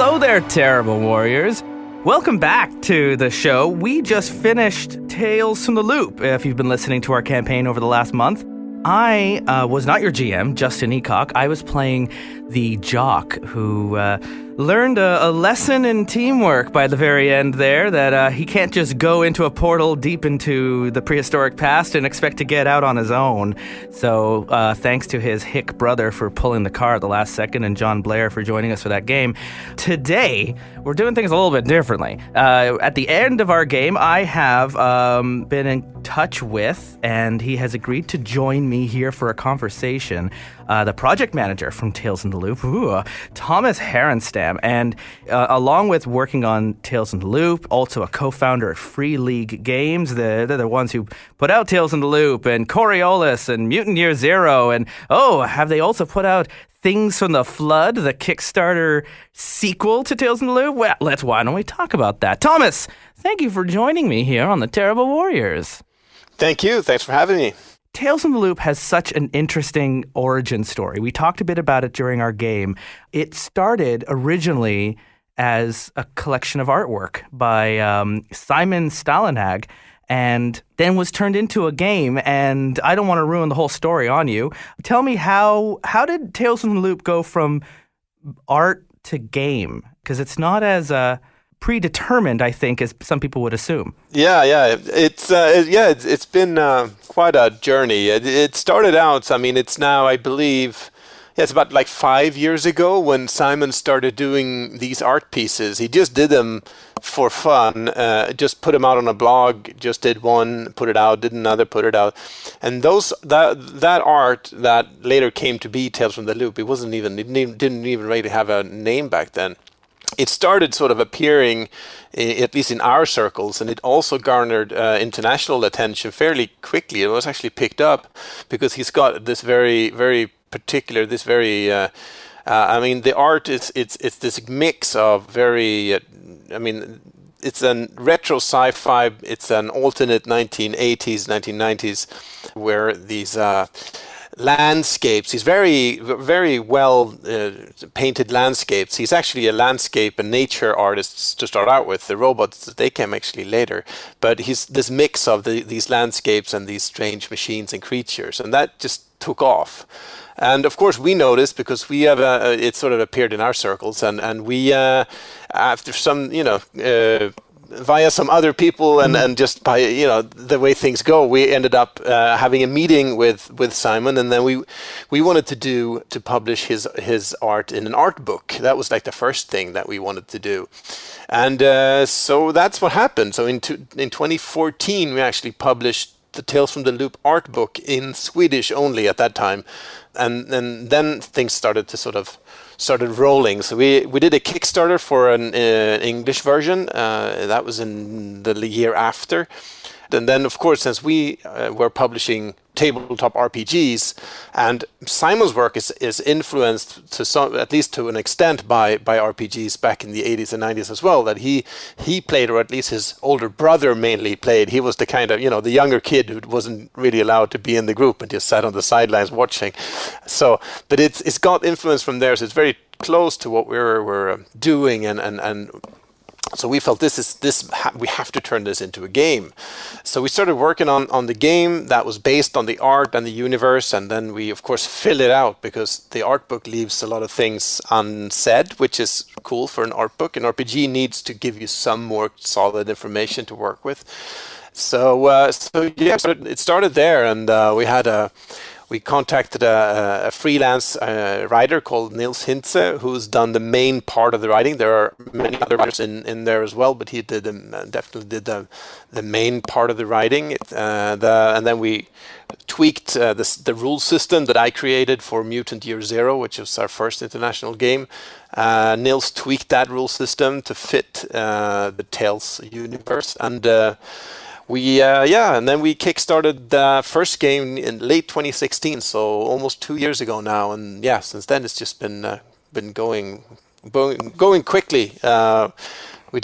Hello there, terrible warriors. Welcome back to the show. We just finished Tales from the Loop, if you've been listening to our campaign over the last month. I was not your GM, Justin Eacock. I was playing the jock who learned a lesson in teamwork by the very end there, that he can't just go into a portal deep into the prehistoric past and expect to get out on his own. So thanks to his hick brother for pulling the car at the last second, and John Blair for joining us for that game. Today, we're doing things a little bit differently. At the end of our game, I have been in touch with, and he has agreed to join me here for a conversation, the project manager from Tales from the Loop, Tomas Harenstam. And along with working on Tales from the Loop, also a co-founder at Free League Games. They're the ones who put out Tales from the Loop and Coriolis and Mutant Year Zero. And have they also put out Things from the Flood, the Kickstarter sequel to Tales from the Loop? Well, why don't we talk about that? Thomas, thank you for joining me here on the Terrible Warriors. Thank you. Thanks for having me. Tales from the Loop has such an interesting origin story. We talked a bit about it during our game. It started originally as a collection of artwork by Simon Stalenhag, and then was turned into a game. And I don't want to ruin the whole story on you. Tell me, how did Tales from the Loop go from art to game? Because it's not as predetermined, I think, as some people would assume. Yeah. It's been quite a journey. It started out, it's now, I believe, it's about like 5 years ago when Simon started doing these art pieces. He just did them for fun, just put them out on a blog, just did one, put it out, did another, put it out. And that art that later came to be Tales from the Loop, it didn't even really have a name back then. It started sort of appearing, at least in our circles, and it also garnered international attention fairly quickly. It was actually picked up because he's got this very, very particular, the art it's this mix of very, it's a retro sci-fi, it's an alternate 1980s, 1990s, where these landscapes, these very, very well painted landscapes. He's actually a landscape and nature artist to start out with. The robots, they came actually later. But he's this mix of these landscapes and these strange machines and creatures. And that just took off. And of course we noticed, because we have it sort of appeared in our circles, and we after some via some other people and just by the way things go, we ended up having a meeting with Simon, and then we wanted to publish his art in an art book. That was like the first thing that we wanted to do, and so that's what happened. So in 2014 we actually published the Tales from the Loop art book in Swedish only at that time, and then things started rolling. So we did a Kickstarter for an English version. That was in the year after. And then, of course, since we were publishing tabletop RPGs, and Simon's work is influenced to some, at least to an extent, by RPGs back in the 80s and 90s as well, that he played, or at least his older brother mainly played. He was the kind of, the younger kid who wasn't really allowed to be in the group and just sat on the sidelines watching. So, but it's got influence from there, so it's very close to what we're doing, and so we felt we have to turn this into a game. So we started working on the game that was based on the art and the universe, and then we of course fill it out, because the art book leaves a lot of things unsaid, which is cool for an art book. An RPG needs to give you some more solid information to work with. So it started there, and we contacted a freelance writer called Nils Hintze, who's done the main part of the writing. There are many other writers in there as well, but he definitely did the main part of the writing. And then we tweaked the rule system that I created for Mutant Year Zero, which was our first international game. Nils tweaked that rule system to fit the Tales universe, and and then we kickstarted the first game in late 2016, so almost 2 years ago now, and since then it's just been going quickly. We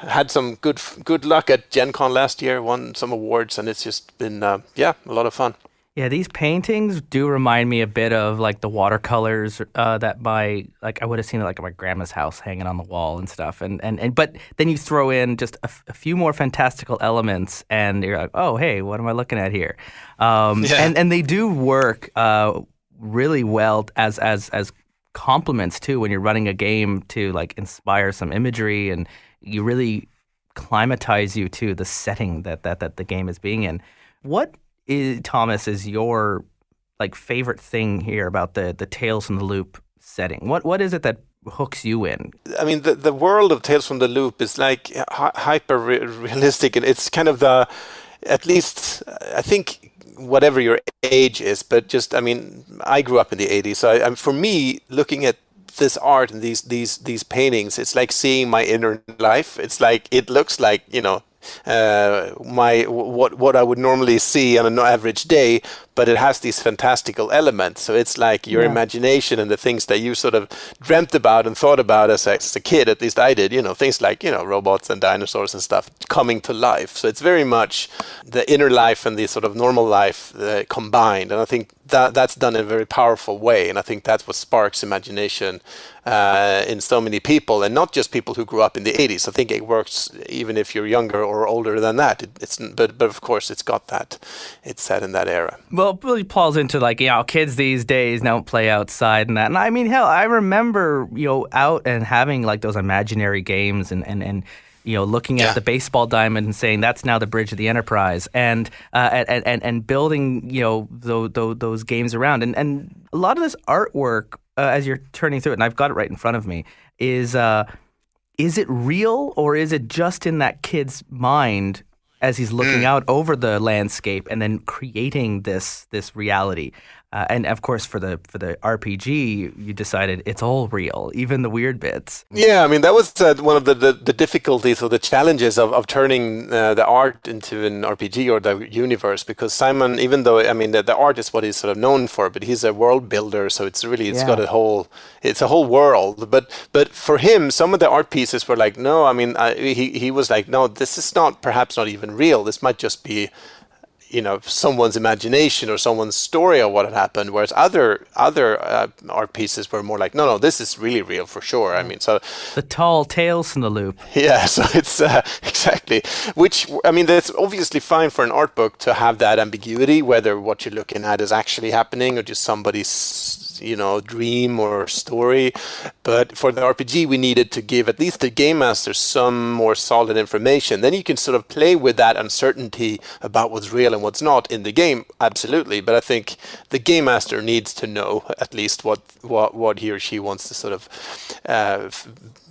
had some good luck at Gen Con last year, won some awards, and it's just been a lot of fun. Yeah, these paintings do remind me a bit of like the watercolors that I would have seen at like my grandma's house hanging on the wall and stuff. And but then you throw in just a few more fantastical elements, and you're like, oh, hey, what am I looking at here? Yeah. And they do work really well as complements too when you're running a game to like inspire some imagery, and you really climatize you to the setting that the game is being in. What Thomas, is your like favorite thing here about the Tales from the Loop setting? What is it that hooks you in? I mean, the world of Tales from the Loop is like hyper realistic, and it's kind of at least I think whatever your age is, but just I mean, I grew up in the '80s, so for me, looking at this art and these paintings, it's like seeing my inner life. It's like it looks like what I would normally see on an average day, but it has these fantastical elements. So it's like your imagination and the things that you sort of dreamt about and thought about as a kid, at least I did, things like, robots and dinosaurs and stuff coming to life. So it's very much the inner life and the sort of normal life combined. And I think that's done in a very powerful way. And I think that's what sparks imagination in so many people, and not just people who grew up in the 80s. I think it works even if you're younger or older than that. But of course, it's got that. It's set in that era. Well, it really falls into like, kids these days don't play outside and that. And I mean, hell, I remember, out and having like those imaginary games and looking at the baseball diamond and saying that's now the bridge of the Enterprise, and building those games around, and a lot of this artwork as you're turning through it, and I've got it right in front of me, is it real or is it just in that kid's mind as he's looking out over the landscape and then creating this reality? And of course, for the RPG, you decided it's all real, even the weird bits. Yeah, I mean, that was one of the difficulties or the challenges of turning the art into an RPG or the universe, because Simon, even though, I mean, the art is what he's sort of known for, but he's a world builder, so it's got a whole world. But for him, some of the art pieces were like, no, I mean, he was like, no, this is perhaps not even real. This might just be someone's imagination or someone's story of what had happened, whereas other art pieces were more like, no, this is really real for sure. I mean, so the tall tales from the loop. Yeah, so it's exactly, which, I mean, that's obviously fine for an art book to have that ambiguity, whether what you're looking at is actually happening or just somebody's dream or story. But for the RPG, we needed to give at least the game master some more solid information. Then you can sort of play with that uncertainty about what's real and what's not in the game, absolutely. But I think the game master needs to know at least what he or she wants to sort of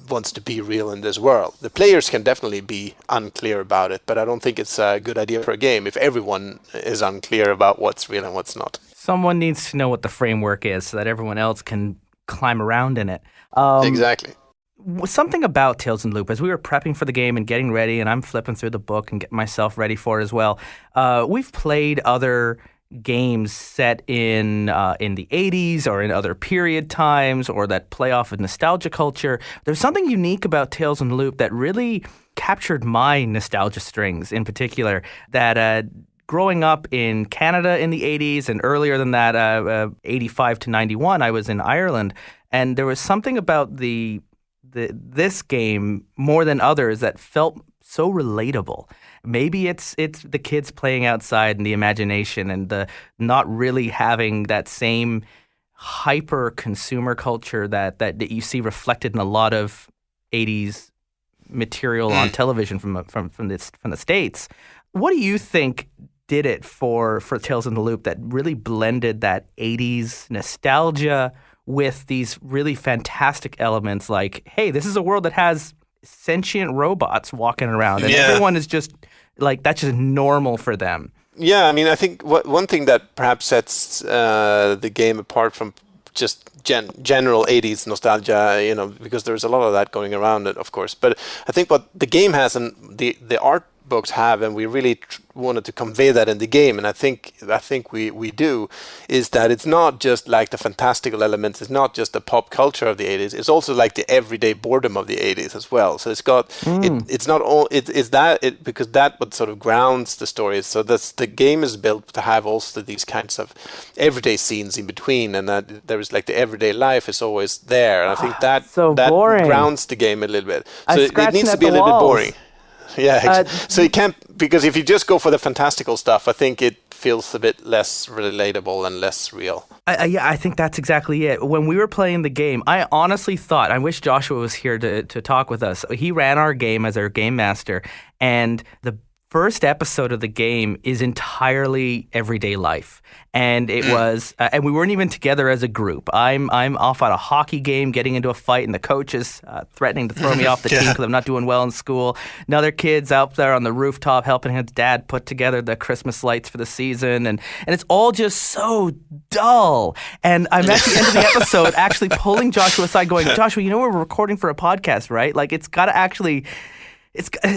wants to be real in this world. The players can definitely be unclear about it, but I don't think it's a good idea for a game if everyone is unclear about what's real and what's not. Someone needs to know what the framework is so that everyone else can climb around in it. Exactly. Something about Tales in the Loop, as we were prepping for the game and getting ready, and I'm flipping through the book and getting myself ready for it as well, we've played other games set in the 80s or in other period times or that play off of nostalgia culture. There's something unique about Tales in the Loop that really captured my nostalgia strings in particular, that growing up in Canada in the 80s and earlier than that, 85 to 91, I was in Ireland, and there was something about this game more than others that felt so relatable. Maybe it's the kids playing outside and the imagination and the not really having that same hyper consumer culture that you see reflected in a lot of 80s material on television from the States. What do you think did it for Tales in the Loop that really blended that 80s nostalgia with these really fantastic elements like, hey, this is a world that has sentient robots walking around and everyone is just like, that's just normal for them. Yeah, I mean, I think one thing that perhaps sets the game apart from just general 80s nostalgia, because there's a lot of that going around it, of course. But I think what the game has and the art books have, and we really wanted to convey that in the game, and I think we do, is that it's not just like the fantastical elements, it's not just the pop culture of the 80s, it's also like the everyday boredom of the 80s as well. So it's got it's not all because that what sort of grounds the story. So that's the game is built to have also these kinds of everyday scenes in between, and that there is like the everyday life is always there, and I think that grounds the game a little bit. So it needs to be a little bit boring. Yeah, so you can't, because if you just go for the fantastical stuff, I think it feels a bit less relatable and less real. Yeah, I think that's exactly it. When we were playing the game, I honestly thought, I wish Joshua was here to talk with us. He ran our game as our game master, and the first episode of the game is entirely everyday life. And it was, and we weren't even together as a group. I'm off at a hockey game, getting into a fight, and the coach is threatening to throw me off the team because I'm not doing well in school. Another kid's out there on the rooftop helping his dad put together the Christmas lights for the season, and it's all just so dull. And I'm at the end of the episode actually pulling Joshua aside, going, Joshua, you know we're recording for a podcast, right? Like it's got to actually.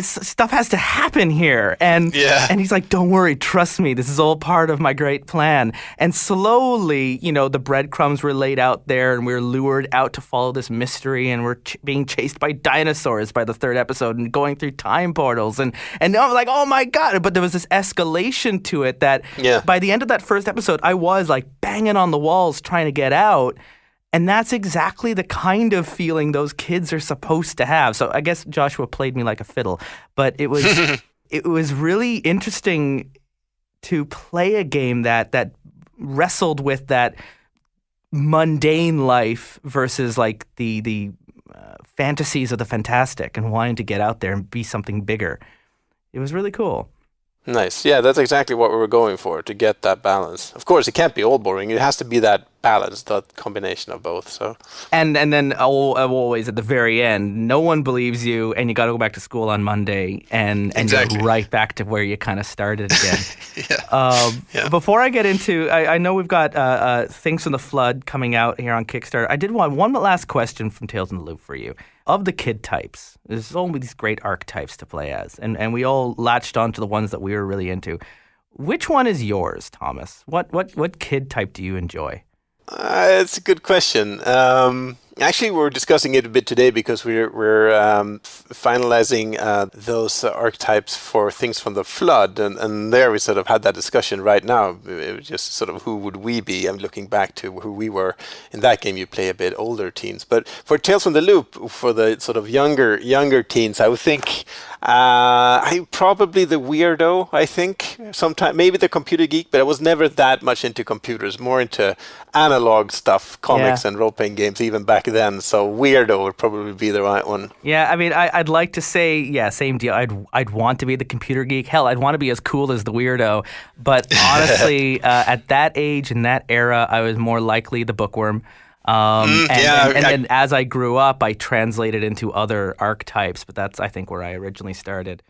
Stuff has to happen here. And he's like, don't worry, trust me, this is all part of my great plan. And slowly, the breadcrumbs were laid out there, and we're lured out to follow this mystery, and we're being chased by dinosaurs by the third episode and going through time portals. And I'm like, oh my God. But there was this escalation to it that by the end of that first episode, I was like banging on the walls trying to get out. And that's exactly the kind of feeling those kids are supposed to have. So I guess Joshua played me like a fiddle, but it was it was really interesting to play a game that wrestled with that mundane life versus like the fantasies of the fantastic and wanting to get out there and be something bigger. It was really cool. Nice. Yeah, that's exactly what we were going for, to get that balance. Of course, it can't be all boring. It has to be that balance, that combination of both. So. And then always at the very end, no one believes you, and you got to go back to school on Monday, and you're right back to where you kind of started again. Before I get into, I know we've got Things from the Flood coming out here on Kickstarter. I did want one last question from Tales in the Loop for you. Of the kid types, there's all these great archetypes to play as, and we all latched onto the ones that we were really into. Which one is yours, Thomas? What kid type do you enjoy? It's a good question. Actually, we're discussing it a bit today because we're finalizing those archetypes for Things from the Flood, and there we sort of had that discussion right now. It was just sort of who would we be? I'm looking back to who we were in that game. You play a bit older teens, but for Tales from the Loop, for the sort of younger teens, I would think I probably the weirdo. I think sometimes maybe the computer geek, but I was never that much into computers. More into analog stuff, comics and role-playing games, even back then. So weirdo would probably be the right one. Yeah, I mean, I'd like to say, same deal. I'd want to be the computer geek. Hell, I'd want to be as cool as the weirdo. But honestly, at that age, in that era, I was more likely the bookworm. And then as I grew up, I translated into other archetypes, but that's, I think, where I originally started.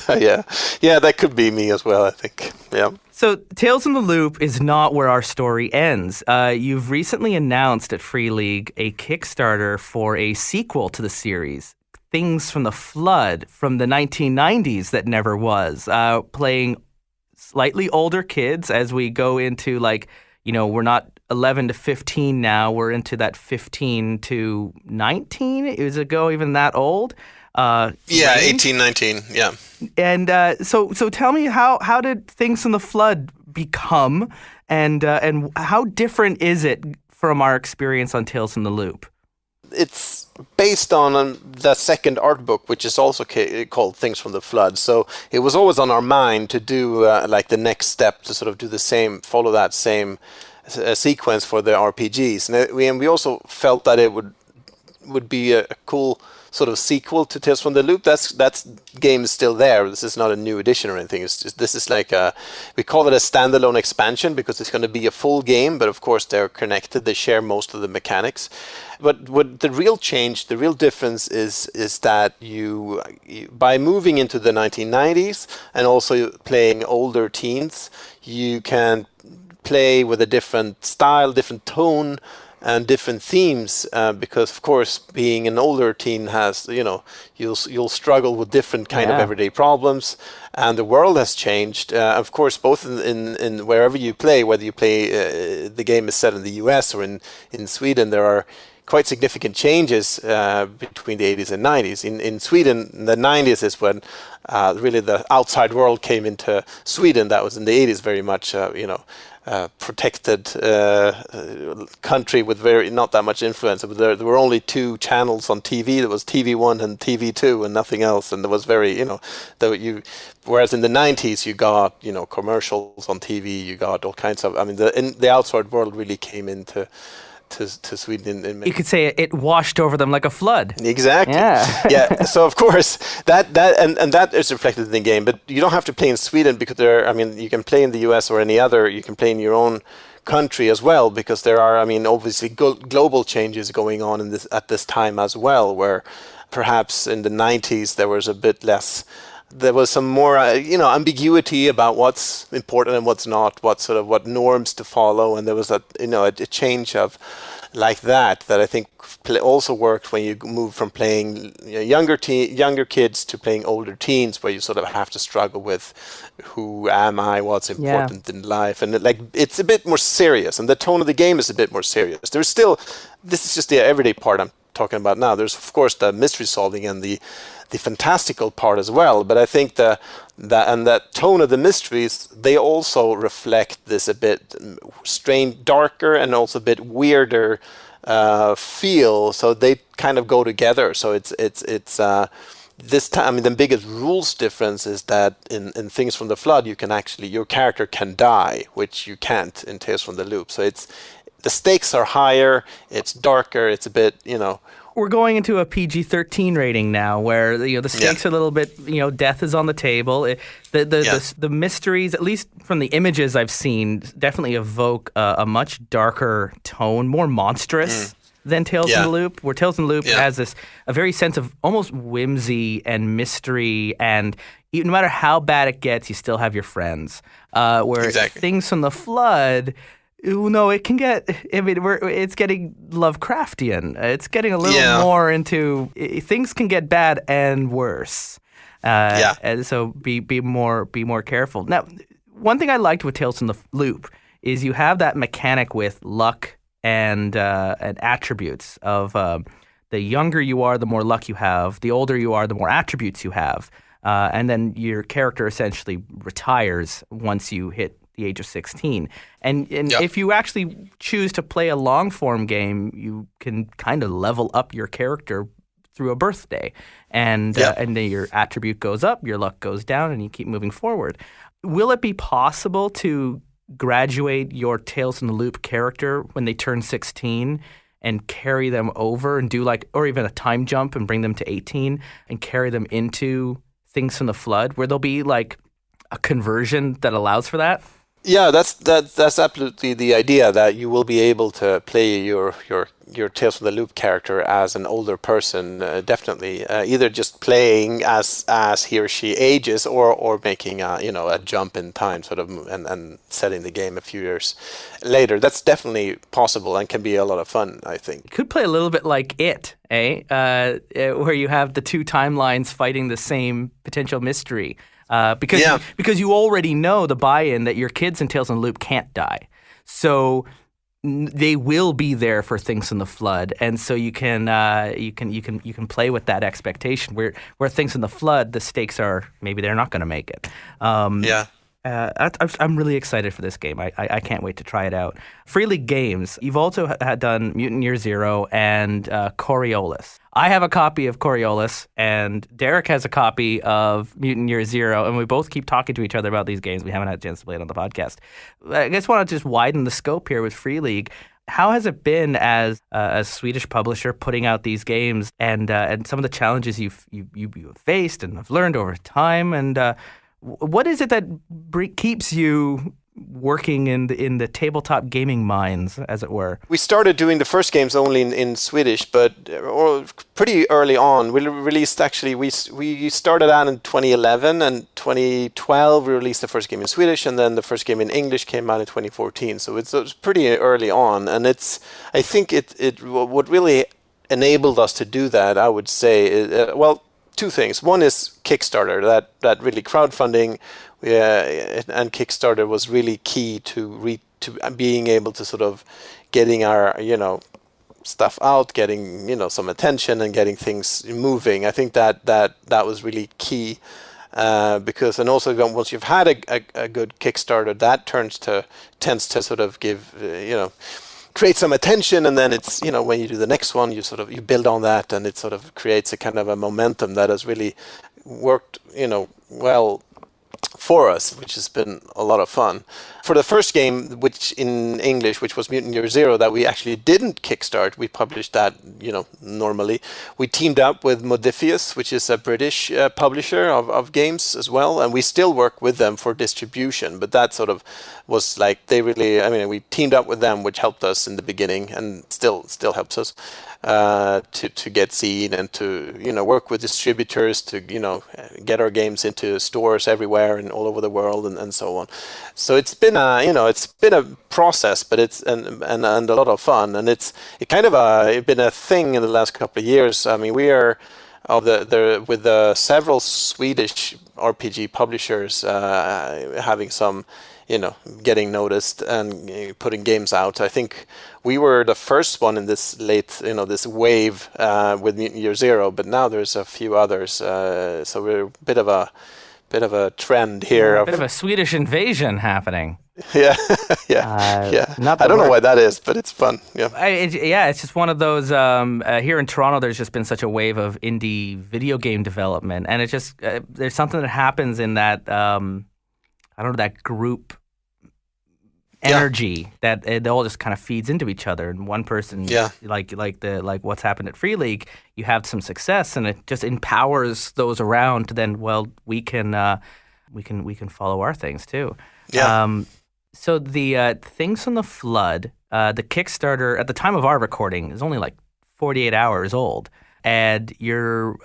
Yeah, that could be me as well, I think. Yeah. So Tales in the Loop is not where our story ends. You've recently announced at Free League a Kickstarter for a sequel to the series, Things from the Flood, from the 1990s that never was, playing slightly older kids as we go into, like, we're not 11 to 15 now. We're into that 15 to 19. Is it go even that old? 18, 19. Yeah. And so tell me, how did Things from the Flood become, and how different is it from our experience on Tales from the Loop? It's based on the second art book, which is also called Things from the Flood. So it was always on our mind to do like the next step, to sort of do the same, follow that same sequence for the RPGs, and we also felt that it would be a cool sort of sequel to Tales from the Loop. That game is still there. This is not a new edition or anything. It's just, this is like we call it a standalone expansion because it's going to be a full game, but of course they're connected. They share most of the mechanics. But what the real change, the real difference is that you by moving into the 1990s and also playing older teens, you can play with a different style, different tone, and different themes, because of course being an older teen has, you'll struggle with different kind of everyday problems, and the world has changed, of course, both in wherever you play, whether you play the game is set in the US or in Sweden. There are quite significant changes between the 80s and 90s. In Sweden, the 90s is when really the outside world came into Sweden. That was in the 80s, very much, protected country with not that much influence. There were only two channels on TV. There was TV1 and TV2 and nothing else. And there was whereas in the 90s you got, commercials on TV, you got all kinds of, the outside world really came into to Sweden. You could say it washed over them like a flood. Exactly. Yeah. So of course that is reflected in the game, but you don't have to play in Sweden because you can play in the US or any other. You can play in your own country as well, because there are, obviously global changes going on at this time as well, where perhaps in the 90s there was a bit less. There was some more, ambiguity about what's important and what's not, what norms to follow, and there was a change of like that I think also worked when you move from playing younger kids to playing older teens, where you sort of have to struggle with who am I, what's important in life, and it's a bit more serious, and the tone of the game is a bit more serious. There's still, this is just the everyday part I'm talking about now. There's of course the mystery solving and the fantastical part as well, but I think that tone of the mysteries, they also reflect this a bit strange, darker, and also a bit weirder feel. So they kind of go together. So it's this time. The biggest rules difference is that in Things from the Flood, your character can die, which you can't in Tales from the Loop. So the stakes are higher. It's darker. It's a bit, We're going into a PG-13 rating now, where the stakes are a little bit, death is on the table. The mysteries, at least from the images I've seen, definitely evoke a much darker tone, more monstrous than Tales from the Loop. Where Tales from the Loop has a very sense of almost whimsy and mystery, and no matter how bad it gets, you still have your friends. Where Things from the Flood, no, it can get. It's getting Lovecraftian. It's getting a little more into things can get bad and worse. And so be more careful. Now, one thing I liked with Tales from the Loop is you have that mechanic with luck and attributes of the younger you are, the more luck you have. The older you are, the more attributes you have. And then your character essentially retires once you hit the age of 16. And if you actually choose to play a long-form game, you can kind of level up your character through a birthday. And then your attribute goes up, your luck goes down, and you keep moving forward. Will it be possible to graduate your Tales from the Loop character when they turn 16 and carry them over and do or even a time jump and bring them to 18 and carry them into Things from the Flood, where there'll be a conversion that allows for that? Yeah, that's absolutely the idea, that you will be able to play your Tales from the Loop character as an older person, definitely. Either just playing as he or she ages, or making a jump in time, sort of, and setting the game a few years later. That's definitely possible and can be a lot of fun, I think. You could play a little bit like It, where you have the two timelines fighting the same potential mystery. Because you already know the buy-in that your kids in Tales from the Loop can't die, so they will be there for Things from the Flood, and so you can play with that expectation. Where Things from the Flood, the stakes are maybe they're not going to make it. I'm really excited for this game. I can't wait to try it out. Free League Games, you've also done Mutant Year Zero and Coriolis. I have a copy of Coriolis, and Derek has a copy of Mutant Year Zero, and we both keep talking to each other about these games. We haven't had a chance to play it on the podcast. I just want to just widen the scope here with Free League. How has it been as a Swedish publisher putting out these games, and some of the challenges you've faced and have learned over time, and what is it that keeps you working in the tabletop gaming mines, as it were? We started doing the first games only in Swedish, but pretty early on. We released, actually, we started out in 2011, and 2012 we released the first game in Swedish, and then the first game in English came out in 2014. So it was pretty early on, and I think what really enabled us to do that, I would say, two things. One is Kickstarter, that really crowdfunding. And Kickstarter was really key to being able to sort of getting our stuff out, getting some attention, and getting things moving. I think that was really key, because, and also once you've had a good Kickstarter, that tends to sort of give create some attention, and then it's when you do the next one, you build on that, and it sort of creates a kind of a momentum that has really worked well for us, which has been a lot of fun. For the first game, which in English, which was Mutant Year Zero, that we actually didn't kickstart, we published that, normally. We teamed up with Modiphius, which is a British publisher of games as well, and we still work with them for distribution, but that sort of was like, we teamed up with them, which helped us in the beginning, and still helps us to get seen, and to work with distributors to get our games into stores everywhere and all over the world, and so on. So it's been a process, but it's and a lot of fun, and it's been a thing in the last couple of years. I mean, we are with several Swedish RPG publishers having some getting noticed and putting games out. I think we were the first one in this this wave with Mutant Year Zero, but now there's a few others. So we're a bit of a trend here. A bit of a Swedish invasion happening. Yeah, yeah. I don't know why that is, but it's fun. Yeah, it's just one of those. Here in Toronto, there's just been such a wave of indie video game development, and it's just there's something that happens in that. That group energy that it all just kind of feeds into each other. And one person, like what's happened at Free League, you have some success, and it just empowers those around to then, we can follow our things too. Yeah. So the Things from the Flood, the Kickstarter at the time of our recording is only like 48 hours old, and you're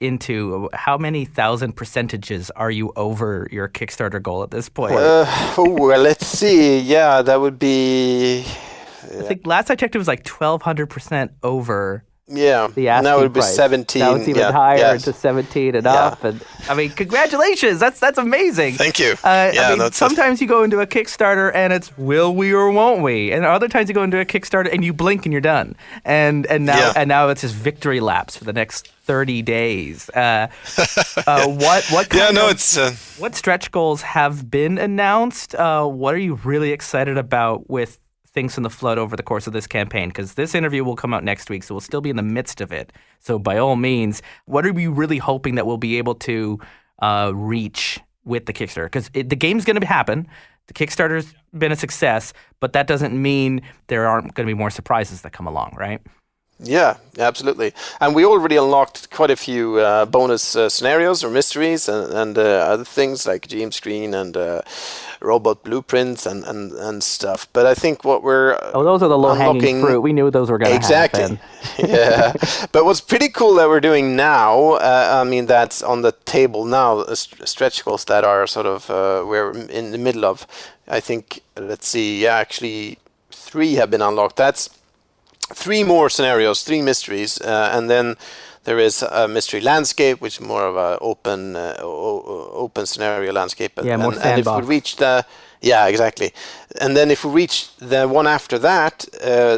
into how many thousand percentages are you over your Kickstarter goal at this point? Let's see. Yeah, that would be. I think last I checked, it was like 1,200% over. Yeah, the asking now it would be price. 17. Now it's even higher to 17 and up. And I mean, congratulations! That's amazing. Thank you. Sometimes you go into a Kickstarter and it's will we or won't we, and other times you go into a Kickstarter and you blink and you're done. And now it's just victory laps for the next 30 days. What stretch goals have been announced? What are you really excited about with Things in the Flood over the course of this campaign? Because this interview will come out next week, so we'll still be in the midst of it. So by all means, what are we really hoping that we'll be able to reach with the Kickstarter? Because the game's going to happen. The Kickstarter's been a success, but that doesn't mean there aren't going to be more surprises that come along, right? Yeah, absolutely. And we already unlocked quite a few bonus scenarios or mysteries and other things like GM Screen and robot blueprints and stuff. But I think what we're those are the low-hanging fruit. We knew those were going to happen. Exactly. Yeah. But what's pretty cool that we're doing now, that's on the table now, stretch goals that are sort of we're in the middle of. I think, let's see, actually 3 have been unlocked. That's 3 more scenarios, 3 mysteries, and then there is a mystery landscape, which is more of a open scenario landscape. More sandbox. And if we reach exactly. And then if we reach the one after that,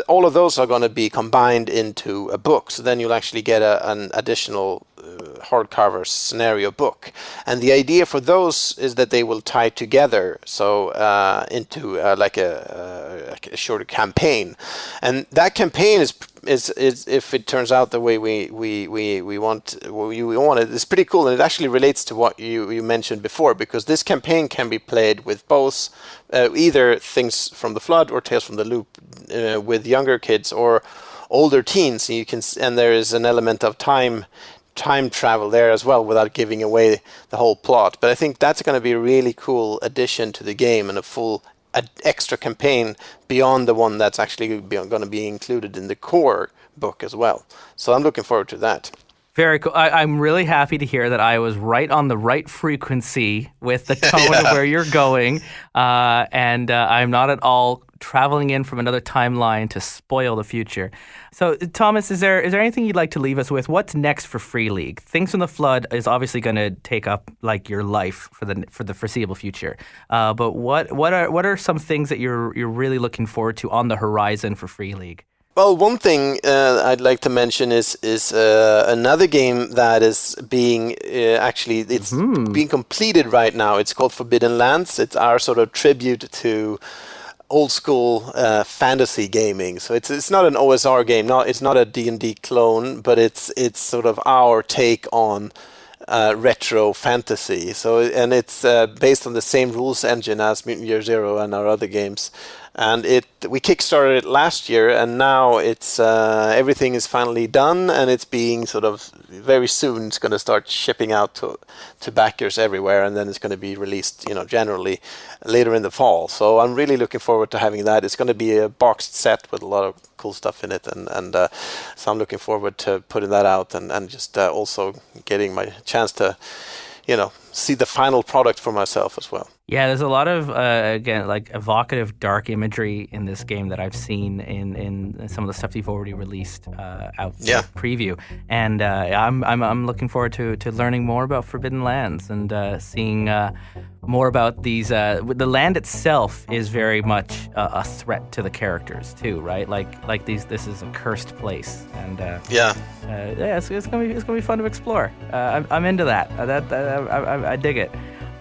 all of those are going to be combined into a book. So then you'll actually get an additional hardcover scenario book. And the idea for those is that they will tie together, so into like a shorter campaign. And that campaign is if it turns out the way we want it, it's pretty cool, and it actually relates to what you mentioned before, because this campaign can be played with both either Things from the Flood or Tales from the Loop with younger kids or older teens. And there is an element of time time travel there as well without giving away the whole plot. But I think that's going to be a really cool addition to the game and a full extra campaign beyond the one that's actually going to be included in the core book as well. So I'm looking forward to that. Very cool. I'm really happy to hear that I was right on the right frequency with the tone of where you're going. And I'm not at all traveling in from another timeline to spoil the future. So, Thomas, is there anything you'd like to leave us with? What's next for Free League? Things from the Flood is obviously going to take up like your life for the foreseeable future. But what are some things that you're really looking forward to on the horizon for Free League? Well, one thing I'd like to mention is another game that is being being completed right now. It's called Forbidden Lands. It's our sort of tribute to old school fantasy gaming. So it's not an OSR game. It's not a D&D clone, but it's sort of our take on retro fantasy. So it's based on the same rules engine as Mutant Year Zero and our other games. And we kickstarted it last year, and now it's everything is finally done, and it's being sort of very soon. It's going to start shipping out to backers everywhere, and then it's going to be released, generally later in the fall. So I'm really looking forward to having that. It's going to be a boxed set with a lot of cool stuff in it, and so I'm looking forward to putting that out and just also getting my chance to, see the final product for myself as well. Yeah, there's a lot of, again, like evocative dark imagery in this game that I've seen in some of the stuff you've already released out in the preview. And I'm looking forward to learning more about Forbidden Lands and seeing more about these. The land itself is very much a threat to the characters too, right? Like this is a cursed place, and it's gonna be fun to explore. I'm into that. I dig it.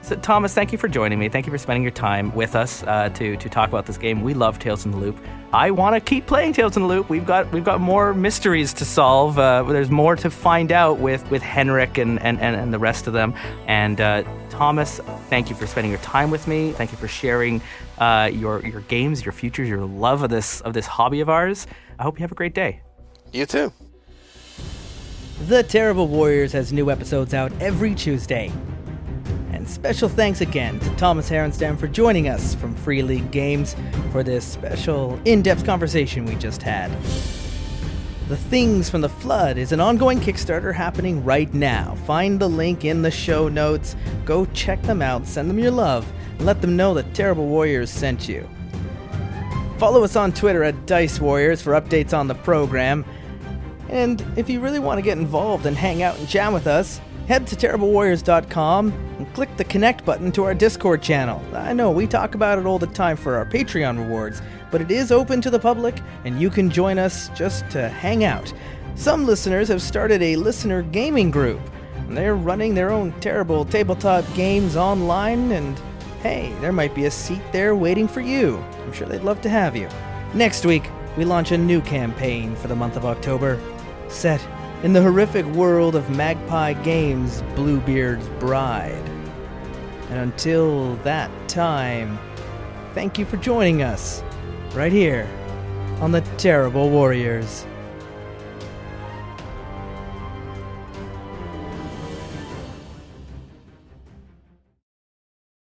So, Thomas, thank you for joining me. Thank you for spending your time with us to talk about this game. We love Tales from the Loop. I want to keep playing Tales from the Loop. We've got more mysteries to solve. There's more to find out with Henrik and the rest of them. And Thomas, thank you for spending your time with me. Thank you for sharing your games, your futures, your love of this hobby of ours. I hope you have a great day. You too. The Terrible Warriors has new episodes out every Tuesday. And special thanks again to Tomas Harenstam for joining us from Free League Games for this special in-depth conversation we just had. The Things from the Flood is an ongoing Kickstarter happening right now. Find the link in the show notes. Go check them out, send them your love, and let them know that Terrible Warriors sent you. Follow us on Twitter at Dice Warriors for updates on the program. And if you really want to get involved and hang out and chat with us, head to TerribleWarriors.com and click the connect button to our Discord channel. I know we talk about it all the time for our Patreon rewards, but it is open to the public and you can join us just to hang out. Some listeners have started a listener gaming group, and they're running their own terrible tabletop games online, and hey, there might be a seat there waiting for you. I'm sure they'd love to have you. Next week, we launch a new campaign for the month of October, set in the horrific world of Magpie Games' Bluebeard's Bride. And until that time, thank you for joining us right here on the Terrible Warriors.